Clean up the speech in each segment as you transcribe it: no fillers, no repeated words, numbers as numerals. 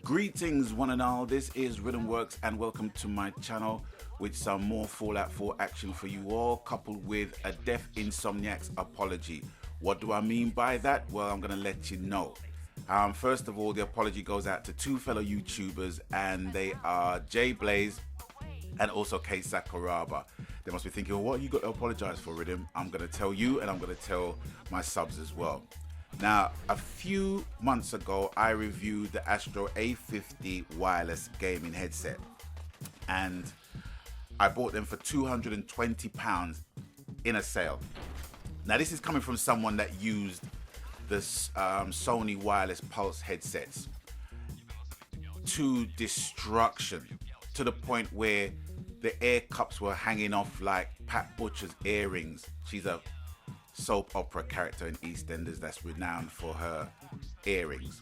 Greetings one and all, this is Rhythm Works and welcome to my channel with some more Fallout 4 action for you all, coupled with a Deaf Insomniac's apology. What do I mean by that? Well, I'm going to let you know. First of all, the apology goes out to two fellow YouTubers, and they are Jay Blaze and also Kate Sakuraba. They must be thinking, well, what you got to apologize for, Rhythm? I'm going to tell you, and I'm going to tell my subs as well. Now, a few months ago, I reviewed the Astro A50 wireless gaming headset, and I bought them for £220 in a sale. Now, this is coming from someone that used the Sony wireless Pulse headsets to destruction, to the point where the air cups were hanging off like Pat Butcher's earrings. She's a soap opera character in EastEnders that's renowned for her earrings,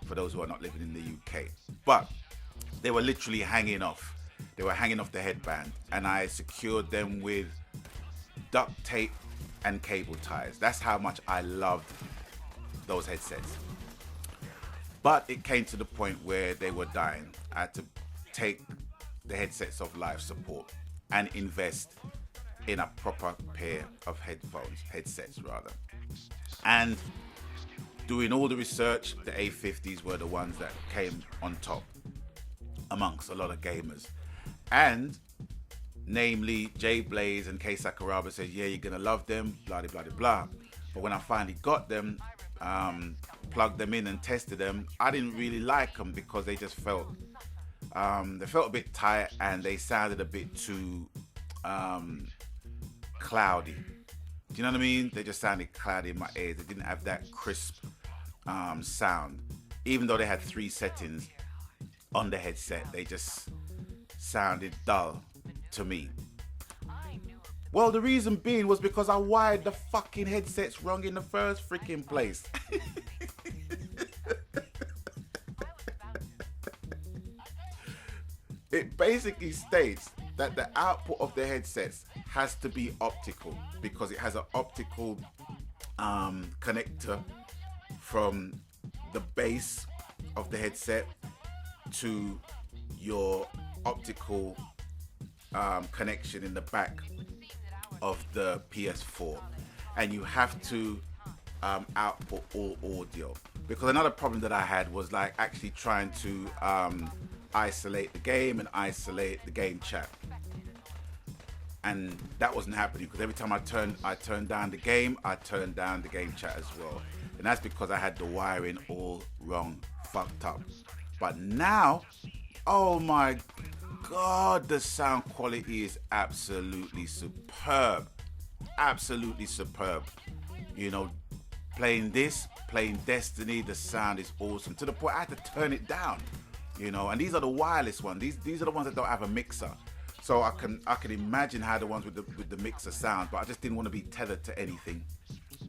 for those who are not living in the UK. But they were literally hanging off. They were hanging off the headband, and I secured them with duct tape and cable ties. That's how much I loved those headsets. But it came to the point where they were dying. I had to take the headsets off life support and invest in a proper pair of headsets rather. And doing all the research, the A50s were the ones that came on top amongst a lot of gamers. And namely, Jay Blaze and Kay Sakuraba said, yeah, you're gonna love them, blah, blah, blah, blah. But when I finally got them, plugged them in and tested them, I didn't really like them because they just felt, they felt a bit tight and they sounded a bit too cloudy. Do you know what I mean? They just sounded cloudy in my ears. They didn't have that crisp sound. Even though they had 3 settings on the headset, they just sounded dull to me. Well, the reason being was because I wired the fucking headsets wrong in the first freaking place. It basically states that the output of the headsets has to be optical because it has an optical connector from the base of the headset to your optical connection in the back of the PS4, and you have to output all audio. Because another problem that I had was like actually trying to isolate the game and isolate the game chat, and that wasn't happening because every time I turned down the game, I turned down the game chat as well, and that's because I had the wiring all wrong, fucked up. But now, oh my god, the sound quality is absolutely superb, absolutely superb. You know, playing Destiny, the sound is awesome to the point I had to turn it down. You know, and these are the wireless ones. These are the ones that don't have a mixer. So I can imagine how the ones with the mixer sound, but I just didn't want to be tethered to anything.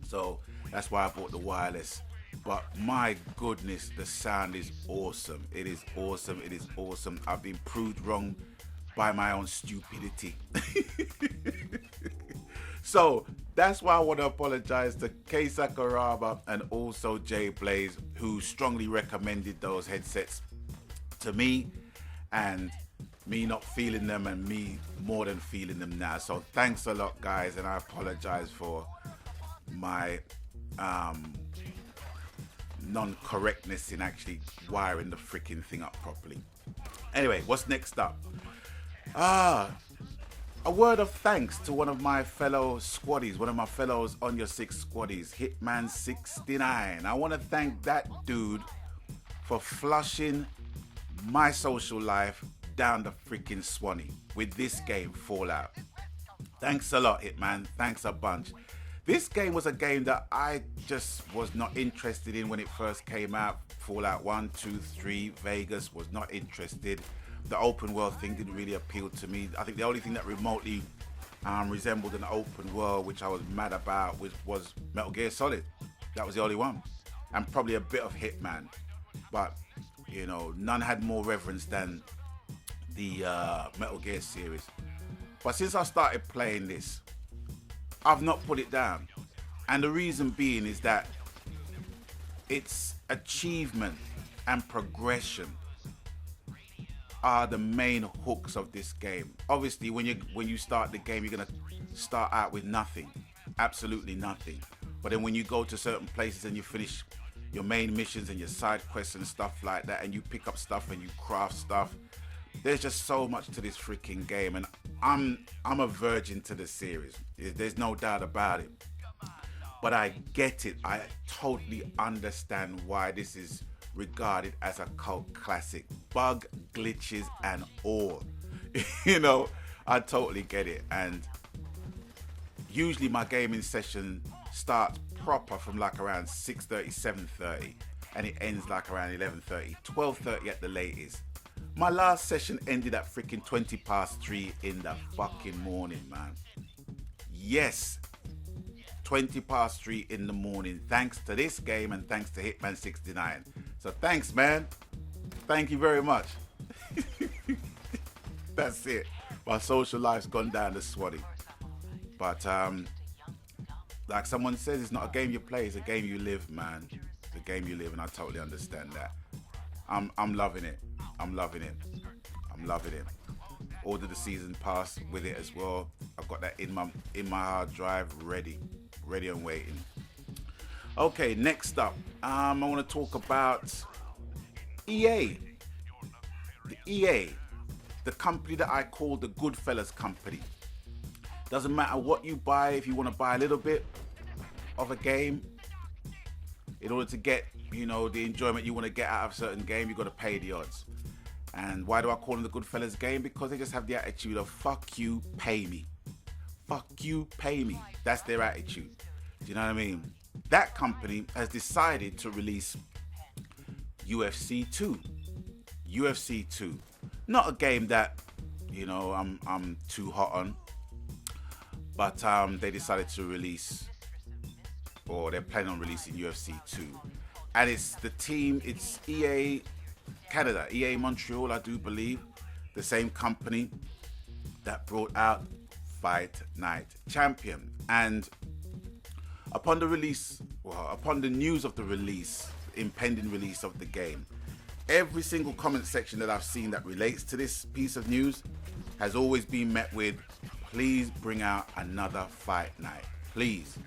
So that's why I bought the wireless. But my goodness, the sound is awesome. It is awesome. It is awesome. I've been proved wrong by my own stupidity. So that's why I want to apologize to Kay Sakuraba and also Jay Blaze, who strongly recommended those headsets to me, and me not feeling them and me more than feeling them now. So thanks a lot, guys, and I apologize for my non-correctness in actually wiring the freaking thing up properly. Anyway, what's next up? A word of thanks to one of my fellow squaddies, one of my fellows on your 6 squaddies, Hitman69. I want to thank that dude for flushing my social life down the freaking Swanee with this game, Fallout. Thanks a lot, Hitman. Thanks a bunch. This game was a game that I just was not interested in when it first came out. Fallout 1, 2, 3, Vegas, was not interested. The open world thing didn't really appeal to me. I think the only thing that remotely resembled an open world, which I was mad about, was Metal Gear Solid. That was the only one. And probably a bit of Hitman. But, you know, none had more reverence than the Metal Gear series. But since I started playing this, I've not put it down. And the reason being is that its achievement and progression are the main hooks of this game. Obviously, when you start the game, you're gonna start out with nothing, absolutely nothing. But then when you go to certain places and you finish your main missions and your side quests and stuff like that, and you pick up stuff and you craft stuff, there's just so much to this freaking game, and I'm a virgin to the series. There's no doubt about it. But I get it. I totally understand why this is regarded as a cult classic. Bug, glitches, and all. You know, I totally get it. And usually my gaming session starts proper from like around 6:30, 7:30, and it ends like around 11:30, 12:30 at the latest. My last session ended at freaking 3:20 in the fucking morning, man. Yes, 3:20 in the morning, thanks to this game and thanks to Hitman 69. So thanks, man. Thank you very much. That's it. My social life's gone down the swaddy. But like someone says, it's not a game you play, it's a game you live, man. It's a game you live, and I totally understand that. I'm loving it. I'm loving it. I'm loving it. Ordered the season pass with it as well. I've got that in my hard drive, ready and waiting. Okay, next up, I want to talk about EA. The EA, the company that I call the Goodfellas company. Doesn't matter what you buy. If you want to buy a little bit of a game, in order to get, you know, the enjoyment you want to get out of a certain game, you got to pay the odds. And why do I call them the Goodfellas game? Because they just have the attitude of fuck you, pay me. Fuck you, pay me. That's their attitude. Do you know what I mean? That company has decided to release UFC2. UFC2. Not a game that, you know, I'm too hot on. But they decided to release, or they're planning on releasing UFC2. And it's the team, it's EA Canada, EA Montreal, I do believe. The same company that brought out Fight Night Champion. And upon the news of the release, impending release of the game, every single comment section that I've seen that relates to this piece of news has always been met with, please bring out another Fight Night. Please.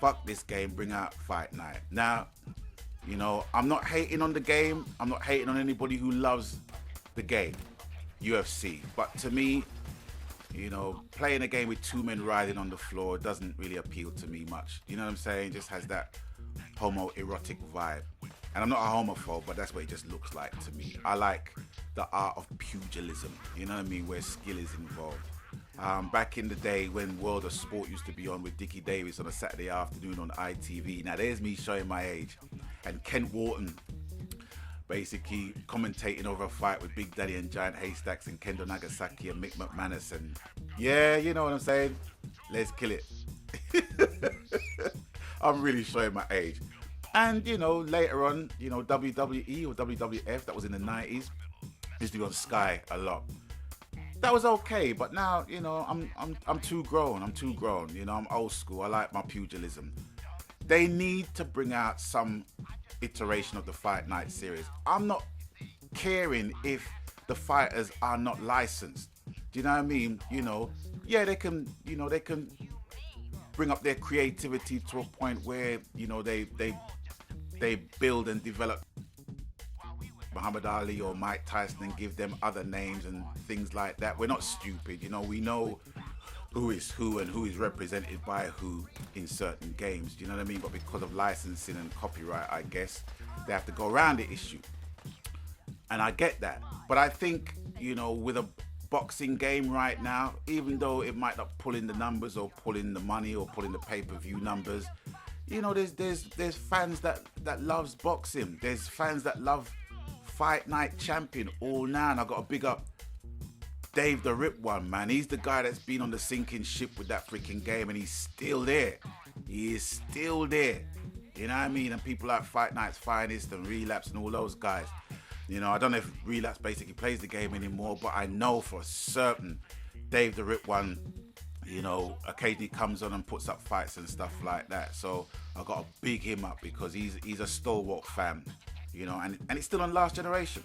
Fuck this game, bring out Fight Night. Now, you know, I'm not hating on the game. I'm not hating on anybody who loves the game, UFC. But to me, you know, playing a game with two men riding on the floor doesn't really appeal to me much. You know what I'm saying? It just has that homoerotic vibe. And I'm not a homophobe, but that's what it just looks like to me. I like the art of pugilism, you know what I mean, where skill is involved. Back in the day when World of Sport used to be on with Dickie Davis on a Saturday afternoon on ITV. Now there's me showing my age. And Kent Wharton basically commentating over a fight with Big Daddy and Giant Haystacks and Kendo Nagasaki and Mick McManus. And yeah, you know what I'm saying? Let's kill it. I'm really showing my age. And, you know, later on, you know, WWE or WWF, that was in the 90s, used to be on Sky a lot. That was okay, but now, you know, I'm too grown. I'm too grown. You know, I'm old school. I like my pugilism. They need to bring out some iteration of the Fight Night series. I'm not caring if the fighters are not licensed. Do you know what I mean? You know, yeah, they can bring up their creativity to a point where, you know, they build and develop Muhammad Ali or Mike Tyson and give them other names and things like that. We're not stupid, you know, we know who is who and who is represented by who in certain games, do you know what I mean? But because of licensing and copyright, I guess, they have to go around the issue. And I get that. But I think, you know, with a boxing game right now, even though it might not pull in the numbers or pull in the money or pull in the pay-per-view numbers, you know, there's fans that loves boxing. There's fans that love Fight Night Champion all now. And I got to big up Dave the Rip One, man. He's the guy that's been on the sinking ship with that freaking game, and he's still there. He is still there. You know what I mean? And people like Fight Night's Finest and Relapse and all those guys. You know, I don't know if Relapse basically plays the game anymore, but I know for certain Dave the Rip One, you know, occasionally comes on and puts up fights and stuff like that. So I got to big him up because he's a stalwart fan, you know, and it's still on Last Generation.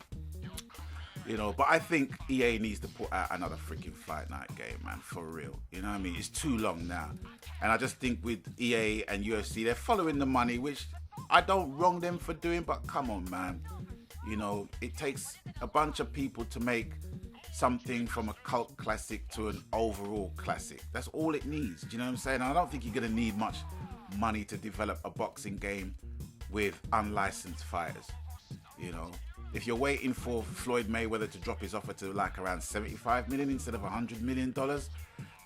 You know, but I think EA needs to put out another freaking Fight Night game, man, for real. You know what I mean? It's too long now. And I just think with EA and UFC, they're following the money, which I don't wrong them for doing, but come on, man. You know, it takes a bunch of people to make something from a cult classic to an overall classic. That's all it needs. Do you know what I'm saying? And I don't think you're going to need much money to develop a boxing game with unlicensed fighters. You know, if you're waiting for Floyd Mayweather to drop his offer to like around 75 million instead of $100 million to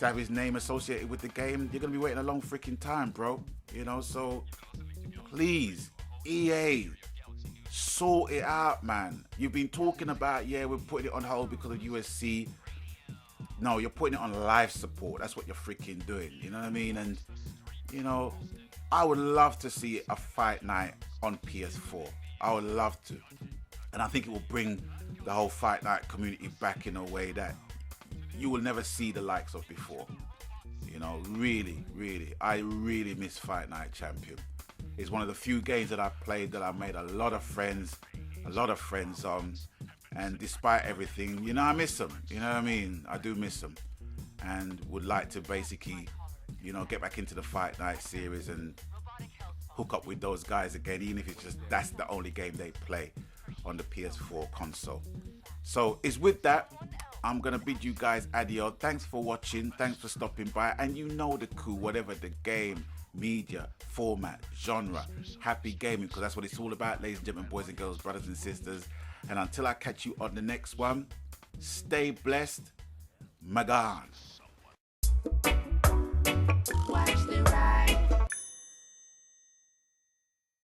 have his name associated with the game, you're going to be waiting a long freaking time, bro. You know, so please, EA, sort it out, man. You've been talking about, yeah, we're putting it on hold because of USC. No, you're putting it on life support. That's what you're freaking doing. You know what I mean? And, you know, I would love to see a Fight Night on PS4. I would love to. And I think it will bring the whole Fight Night community back in a way that you will never see the likes of before. You know, really, really, I really miss Fight Night Champion. It's one of the few games that I've played that I made a lot of friends on. And despite everything, you know, I miss them. You know what I mean? I do miss them. And would like to basically, you know, get back into the Fight Night series and hook up with those guys again, even if it's just that's the only game they play on the PS4 console. So it's with that, I'm gonna bid you guys adios. Thanks for watching, thanks for stopping by, and you know the coup, whatever the game, media, format, genre, happy gaming, because that's what it's all about, ladies and gentlemen, boys and girls, brothers and sisters. And until I catch you on the next one, stay blessed. Magan.